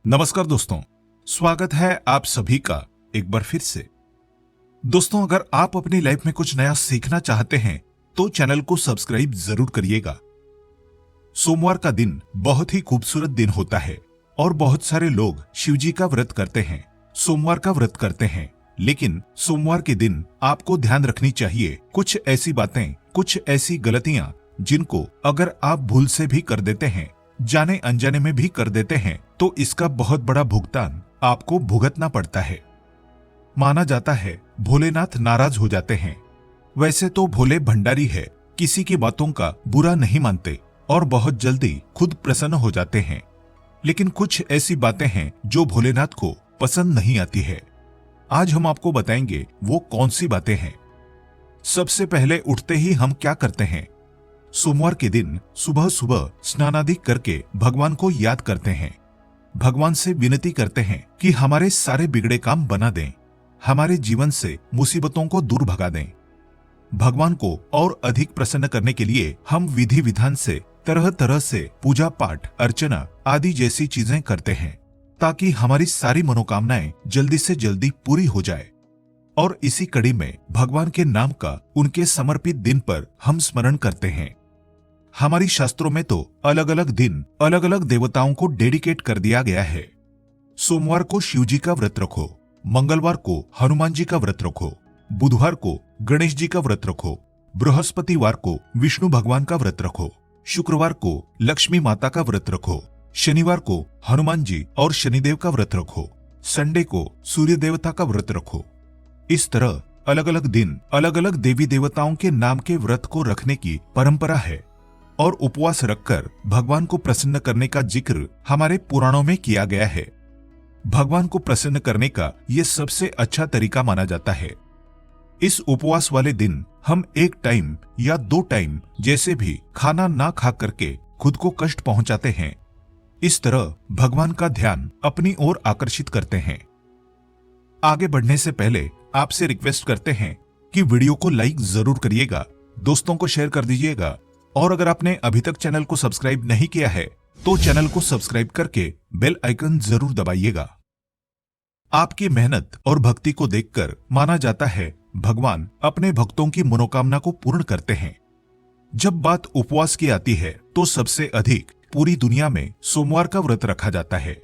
नमस्कार दोस्तों, स्वागत है आप सभी का एक बार फिर से। दोस्तों, अगर आप अपनी लाइफ में कुछ नया सीखना चाहते हैं तो चैनल को सब्सक्राइब जरूर करिएगा। सोमवार का दिन बहुत ही खूबसूरत दिन होता है और बहुत सारे लोग शिवजी का व्रत करते हैं, सोमवार का व्रत करते हैं। लेकिन सोमवार के दिन आपको ध्यान रखनी चाहिए कुछ ऐसी बातें, कुछ ऐसी गलतियां जिनको अगर आप भूल से भी कर देते हैं, जाने अनजाने में भी कर देते हैं, तो इसका बहुत बड़ा भुगतान आपको भुगतना पड़ता है। माना जाता है भोलेनाथ नाराज हो जाते हैं। वैसे तो भोले भंडारी है, किसी की बातों का बुरा नहीं मानते और बहुत जल्दी खुद प्रसन्न हो जाते हैं। लेकिन कुछ ऐसी बातें हैं जो भोलेनाथ को पसंद नहीं आती है। आज हम आपको बताएंगे वो कौन सी बातें हैं। सबसे पहले उठते ही हम क्या करते हैं? सोमवार के दिन सुबह सुबह स्नानादि करके भगवान को याद करते हैं। भगवान से विनती करते हैं कि हमारे सारे बिगड़े काम बना दें, हमारे जीवन से मुसीबतों को दूर भगा दें। भगवान को और अधिक प्रसन्न करने के लिए हम विधि विधान से तरह तरह से पूजा पाठ, अर्चना आदि जैसी चीजें करते हैं ताकि हमारी सारी मनोकामनाएं जल्दी से जल्दी पूरी हो जाए। और इसी कड़ी में भगवान के नाम का उनके समर्पित दिन पर हम स्मरण करते हैं। हमारी शास्त्रों में तो अलग अलग दिन अलग अलग देवताओं को डेडिकेट कर दिया गया है। सोमवार को शिवजी का व्रत रखो, मंगलवार को हनुमान जी का व्रत रखो, बुधवार को गणेश जी का व्रत रखो, बृहस्पतिवार को विष्णु भगवान का व्रत रखो, शुक्रवार को लक्ष्मी माता का व्रत रखो, शनिवार को हनुमान जी और शनिदेव का व्रत रखो, संडे को सूर्य देवता का व्रत रखो। इस तरह अलग अलग दिन अलग अलग देवी देवताओं के नाम के व्रत को रखने की परंपरा है और उपवास रखकर भगवान को प्रसन्न करने का जिक्र हमारे पुराणों में किया गया है। भगवान को प्रसन्न करने का ये सबसे अच्छा तरीका माना जाता है। इस उपवास वाले दिन हम एक टाइम या 2 टाइम जैसे भी खाना ना खा करके खुद को कष्ट पहुंचाते हैं। इस तरह भगवान का ध्यान अपनी ओर आकर्षित करते हैं। आगे बढ़ने से पहले आपसे रिक्वेस्ट करते हैं कि वीडियो को लाइक जरूर करिएगा, दोस्तों को शेयर कर दीजिएगा और अगर आपने अभी तक चैनल को सब्सक्राइब नहीं किया है तो चैनल को सब्सक्राइब करके बेल आइकन जरूर दबाइएगा। आपकी मेहनत और भक्ति को देखकर माना जाता है भगवान अपने भक्तों की मनोकामना को पूर्ण करते हैं। जब बात उपवास की आती है तो सबसे अधिक पूरी दुनिया में सोमवार का व्रत रखा जाता है।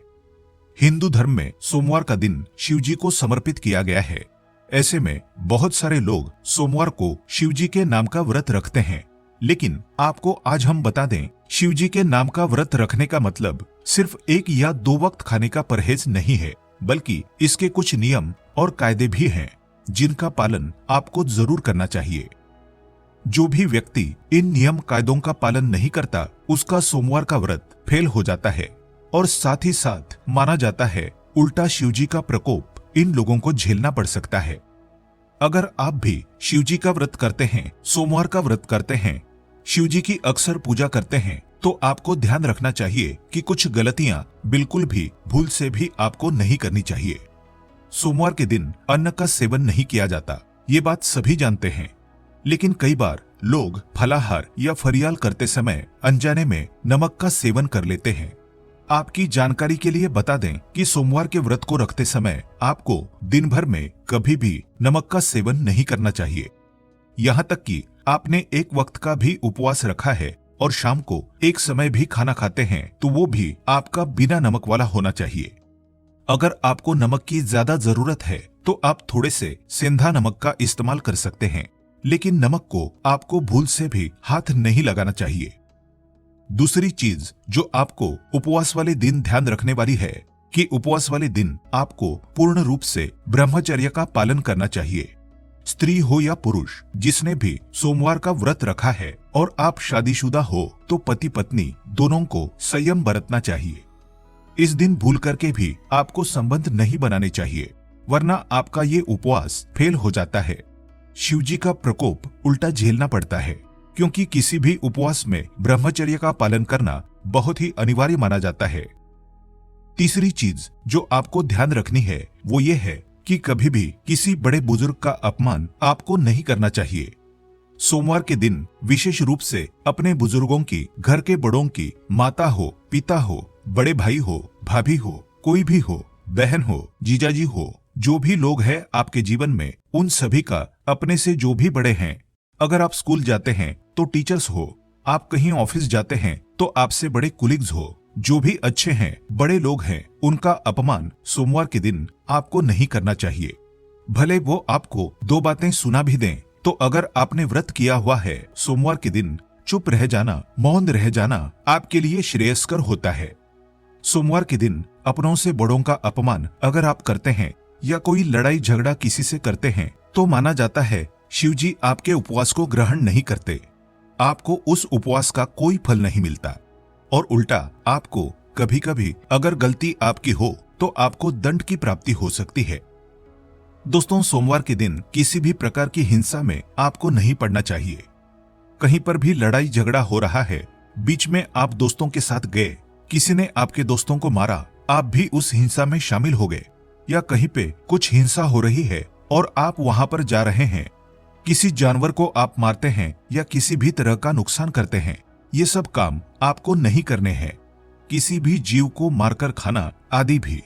हिंदू धर्म में सोमवार का दिन शिवजी को समर्पित किया गया है। ऐसे में बहुत सारे लोग सोमवार को शिवजी के नाम का व्रत रखते हैं। लेकिन आपको आज हम बता दें, शिवजी के नाम का व्रत रखने का मतलब सिर्फ 1 या 2 वक्त खाने का परहेज नहीं है, बल्कि इसके कुछ नियम और कायदे भी हैं जिनका पालन आपको जरूर करना चाहिए। जो भी व्यक्ति इन नियम कायदों का पालन नहीं करता उसका सोमवार का व्रत फेल हो जाता है और साथ ही साथ माना जाता है उल्टा शिवजी का प्रकोप इन लोगों को झेलना पड़ सकता है। अगर आप भी शिवजी का व्रत करते हैं, सोमवार का व्रत करते हैं, शिवजी की अक्सर पूजा करते हैं, तो आपको ध्यान रखना चाहिए कि कुछ गलतियां बिल्कुल भी भूल से भी आपको नहीं करनी चाहिए। सोमवार के दिन अन्न का सेवन नहीं किया जाता, ये बात सभी जानते हैं। लेकिन कई बार लोग फलाहार या फरियाल करते समय अनजाने में नमक का सेवन कर लेते हैं। आपकी जानकारी के लिए बता दें कि सोमवार के व्रत को रखते समय आपको दिन भर में कभी भी नमक का सेवन नहीं करना चाहिए। यहाँ तक कि आपने एक वक्त का भी उपवास रखा है और शाम को एक समय भी खाना खाते हैं तो वो भी आपका बिना नमक वाला होना चाहिए। अगर आपको नमक की ज्यादा जरूरत है तो आप थोड़े से सेंधा नमक का इस्तेमाल कर सकते हैं, लेकिन नमक को आपको भूल से भी हाथ नहीं लगाना चाहिए। दूसरी चीज जो आपको उपवास वाले दिन ध्यान रखने वाली है कि उपवास वाले दिन आपको पूर्ण रूप से ब्रह्मचर्य का पालन करना चाहिए। स्त्री हो या पुरुष, जिसने भी सोमवार का व्रत रखा है और आप शादीशुदा हो तो पति पत्नी दोनों को संयम बरतना चाहिए। इस दिन भूल करके भी आपको संबंध नहीं बनाने चाहिए, वरना आपका ये उपवास फेल हो जाता है। शिवजी का प्रकोप उल्टा झेलना पड़ता है, क्योंकि किसी भी उपवास में ब्रह्मचर्य का पालन करना बहुत ही अनिवार्य माना जाता है। तीसरी चीज जो आपको ध्यान रखनी है वो ये है कि कभी भी किसी बड़े बुजुर्ग का अपमान आपको नहीं करना चाहिए। सोमवार के दिन विशेष रूप से अपने बुजुर्गों की, घर के बड़ों की, माता हो, पिता हो, बड़े भाई हो, भाभी हो, कोई भी हो, बहन हो, जीजाजी हो, जो भी लोग हैं आपके जीवन में, उन सभी का अपने से जो भी बड़े हैं, अगर आप स्कूल जाते हैं तो टीचर्स हो, आप कहीं ऑफिस जाते हैं तो आपसे बड़े कुलीग्स हो, जो भी अच्छे हैं, बड़े लोग हैं, उनका अपमान सोमवार के दिन आपको नहीं करना चाहिए। भले वो आपको दो बातें सुना भी दें, तो अगर आपने व्रत किया हुआ है, सोमवार के दिन चुप रह जाना, मौन रह जाना आपके लिए श्रेयस्कर होता है। सोमवार के दिन अपनों से बड़ों का अपमान अगर आप करते हैं या कोई लड़ाई झगड़ा किसी से करते हैं, तो माना जाता है शिव जी आपके उपवास को ग्रहण नहीं करते, आपको उस उपवास का कोई फल नहीं मिलता, और उल्टा आपको कभी कभी अगर गलती आपकी हो तो आपको दंड की प्राप्ति हो सकती है। दोस्तों, सोमवार के दिन किसी भी प्रकार की हिंसा में आपको नहीं पड़ना चाहिए। कहीं पर भी लड़ाई झगड़ा हो रहा है, बीच में आप दोस्तों के साथ गए, किसी ने आपके दोस्तों को मारा, आप भी उस हिंसा में शामिल हो गए, या कहीं पे कुछ हिंसा हो रही है और आप वहां पर जा रहे हैं, किसी जानवर को आप मारते हैं या किसी भी तरह का नुकसान करते हैं, ये सब काम आपको नहीं करने हैं। किसी भी जीव को मारकर खाना आदि भी।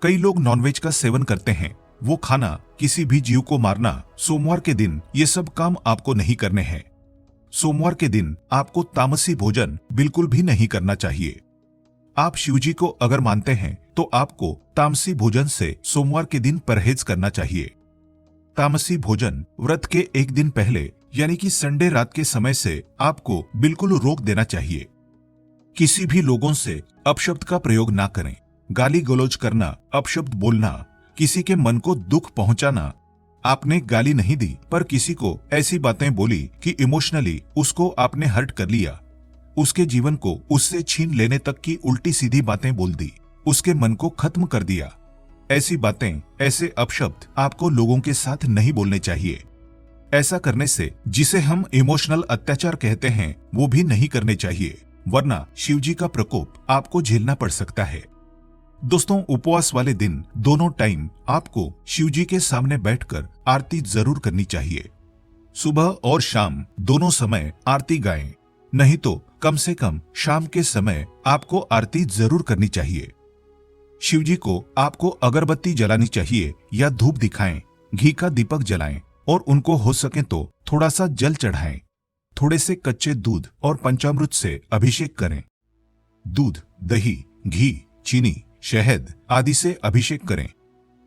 कई लोग नॉनवेज का सेवन करते हैं, वो खाना, किसी भी जीव को मारना, सोमवार के दिन ये सब काम आपको नहीं करने हैं। सोमवार के दिन आपको तामसी भोजन बिल्कुल भी नहीं करना चाहिए। आप शिवजी को अगर मानते हैं तो आपको तामसी भोजन से सोमवार के दिन परहेज करना चाहिए। तामसी भोजन व्रत के एक दिन पहले यानी कि संडे रात के समय से आपको बिल्कुल रोक देना चाहिए। किसी भी लोगों से अपशब्द का प्रयोग ना करें। गाली गलौज करना, अपशब्द बोलना, किसी के मन को दुख पहुंचाना। आपने गाली नहीं दी पर किसी को ऐसी बातें बोली कि इमोशनली उसको आपने हर्ट कर लिया, उसके जीवन को उससे छीन लेने तक की उल्टी सीधी बातें बोल दी, उसके मन को खत्म कर दिया। ऐसी बातें, ऐसे अपशब्द आपको लोगों के साथ नहीं बोलने चाहिए। ऐसा करने से जिसे हम इमोशनल अत्याचार कहते हैं वो भी नहीं करने चाहिए, वरना शिवजी का प्रकोप आपको झेलना पड़ सकता है। दोस्तों, उपवास वाले दिन दोनों टाइम आपको शिवजी के सामने बैठकर आरती जरूर करनी चाहिए। सुबह और शाम दोनों समय आरती गाएं, नहीं तो कम से कम शाम के समय आपको आरती जरूर करनी चाहिए। शिवजी को आपको अगरबत्ती जलानी चाहिए या धूप दिखाएं, घी का दीपक जलाएं और उनको हो सके तो थोड़ा सा जल चढ़ाएं। थोड़े से कच्चे दूध और पंचामृत से अभिषेक करें। दूध, दही, घी, चीनी, शहद आदि से अभिषेक करें।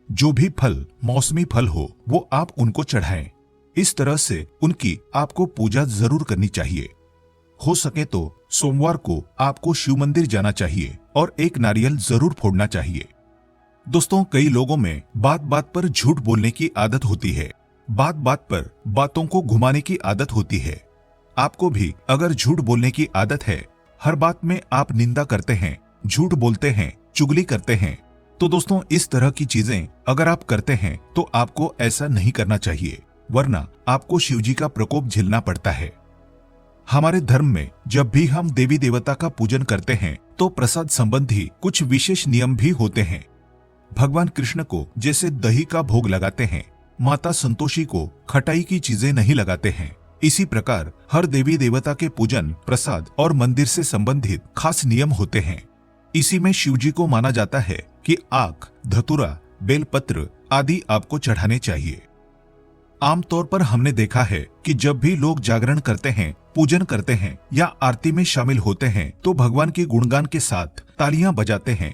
जो भी फल, मौसमी फल हो वो आप उनको चढ़ाएं। इस तरह से उनकी आपको पूजा जरूर करनी चाहिए। हो सके तो सोमवार को आपको शिव मंदिर जाना चाहिए और एक नारियल जरूर फोड़ना चाहिए। दोस्तों, कई लोगों में बात बात पर झूठ बोलने की आदत होती है, बात बात पर बातों को घुमाने की आदत होती है। आपको भी अगर झूठ बोलने की आदत है, हर बात में आप निंदा करते हैं, झूठ बोलते हैं, चुगली करते हैं, तो दोस्तों इस तरह की चीजें अगर आप करते हैं तो आपको ऐसा नहीं करना चाहिए, वरना आपको शिवजी का प्रकोप झेलना पड़ता है। हमारे धर्म में जब भी हम देवी देवता का पूजन करते हैं तो प्रसाद संबंधी कुछ विशेष नियम भी होते हैं। भगवान कृष्ण को जैसे दही का भोग लगाते हैं, माता संतोषी को खटाई की चीजें नहीं लगाते हैं, इसी प्रकार हर देवी देवता के पूजन, प्रसाद और मंदिर से संबंधित खास नियम होते हैं। इसी में शिवजी को माना जाता है कि आक, धतूरा, बेलपत्र आदि आपको चढ़ाने चाहिए। आमतौर पर हमने देखा है कि जब भी लोग जागरण करते हैं, पूजन करते हैं या आरती में शामिल होते हैं तो भगवान के गुणगान के साथ तालियां बजाते हैं,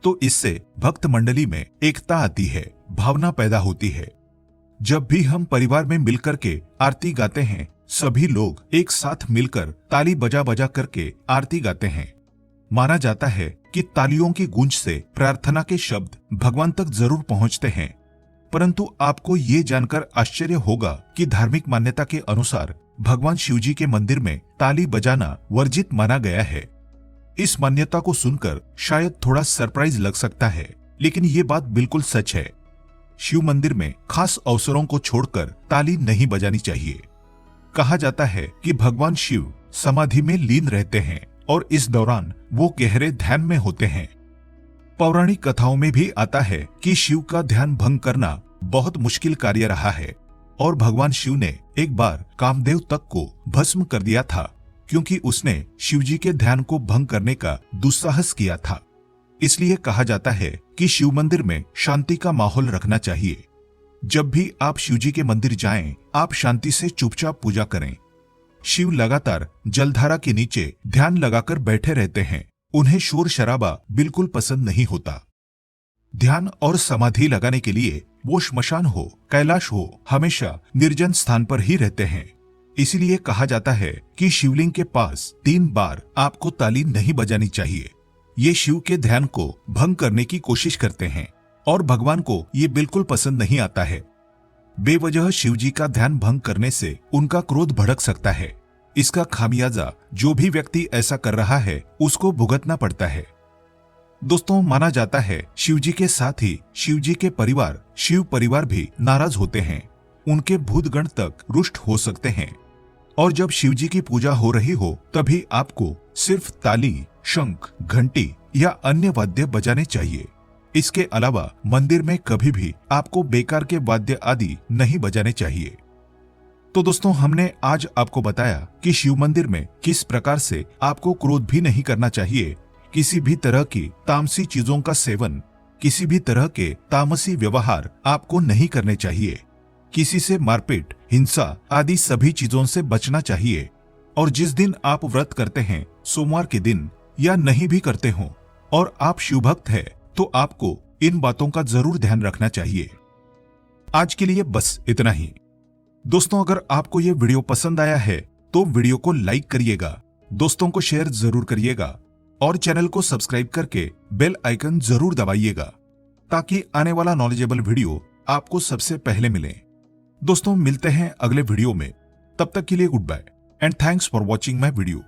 तो इससे भक्त मंडली में एकता आती है, भावना पैदा होती है। जब भी हम परिवार में मिलकर के आरती गाते हैं, सभी लोग एक साथ मिलकर ताली बजा बजा करके आरती गाते हैं। माना जाता है कि तालियों की गूंज से प्रार्थना के शब्द भगवान तक जरूर पहुंचते हैं, परंतु आपको ये जानकर आश्चर्य होगा कि धार्मिक मान्यता के अनुसार भगवान शिवजी के मंदिर में ताली बजाना वर्जित माना गया है। इस मान्यता को सुनकर शायद थोड़ा सरप्राइज लग सकता है, लेकिन ये बात बिल्कुल सच है। शिव मंदिर में खास अवसरों को छोड़कर ताली नहीं बजानी चाहिए। कहा जाता है कि भगवान शिव समाधि में लीन रहते हैं और इस दौरान वो गहरे ध्यान में होते हैं। पौराणिक कथाओं में भी आता है कि शिव का ध्यान भंग करना बहुत मुश्किल कार्य रहा है और भगवान शिव ने एक बार कामदेव तक को भस्म कर दिया था, क्योंकि उसने शिवजी के ध्यान को भंग करने का दुस्साहस किया था। इसलिए कहा जाता है कि शिव मंदिर में शांति का माहौल रखना चाहिए। जब भी आप शिव जी के मंदिर जाएं, आप शांति से चुपचाप पूजा करें। शिव लगातार जलधारा के नीचे ध्यान लगाकर बैठे रहते हैं। उन्हें शोर शराबा बिल्कुल पसंद नहीं होता। ध्यान और समाधि लगाने के लिए वो श्मशान हो, कैलाश हो, हमेशा निर्जन स्थान पर ही रहते हैं। इसीलिए कहा जाता है कि शिवलिंग के पास 3 बार आपको ताली नहीं बजानी चाहिए। ये शिव के ध्यान को भंग करने की कोशिश करते हैं और भगवान को ये बिल्कुल पसंद नहीं आता है। बेवजह शिव जी का ध्यान भंग करने से उनका क्रोध भड़क सकता है। इसका खामियाजा जो भी व्यक्ति ऐसा कर रहा है उसको भुगतना पड़ता है। दोस्तों, माना जाता है शिव जी के साथ ही शिव जी के परिवार, शिव परिवार भी नाराज होते हैं। उनके भूतगण तक रुष्ट हो सकते हैं। और जब शिव जी की पूजा हो रही हो तभी आपको सिर्फ ताली, शंख, घंटी या अन्य वाद्य बजाने चाहिए। इसके अलावा मंदिर में कभी भी आपको बेकार के वाद्य आदि नहीं बजाने चाहिए। तो दोस्तों, हमने आज आपको बताया कि शिव मंदिर में किस प्रकार से आपको क्रोध भी नहीं करना चाहिए, किसी भी तरह की तामसी चीजों का सेवन, किसी भी तरह के तामसी व्यवहार आपको नहीं करने चाहिए, किसी से मारपीट, हिंसा आदि सभी चीजों से बचना चाहिए। और जिस दिन आप व्रत करते हैं, सोमवार के दिन या नहीं भी करते हो और आप शिव भक्त है तो आपको इन बातों का जरूर ध्यान रखना चाहिए। आज के लिए बस इतना ही। दोस्तों, अगर आपको ये वीडियो पसंद आया है तो वीडियो को लाइक करिएगा, दोस्तों को शेयर जरूर करिएगा और चैनल को सब्सक्राइब करके बेल आइकन जरूर दबाइएगा ताकि आने वाला नॉलेजेबल वीडियो आपको सबसे पहले मिले। दोस्तों, मिलते हैं अगले वीडियो में। तब तक के लिए good bye and thanks for watching my video.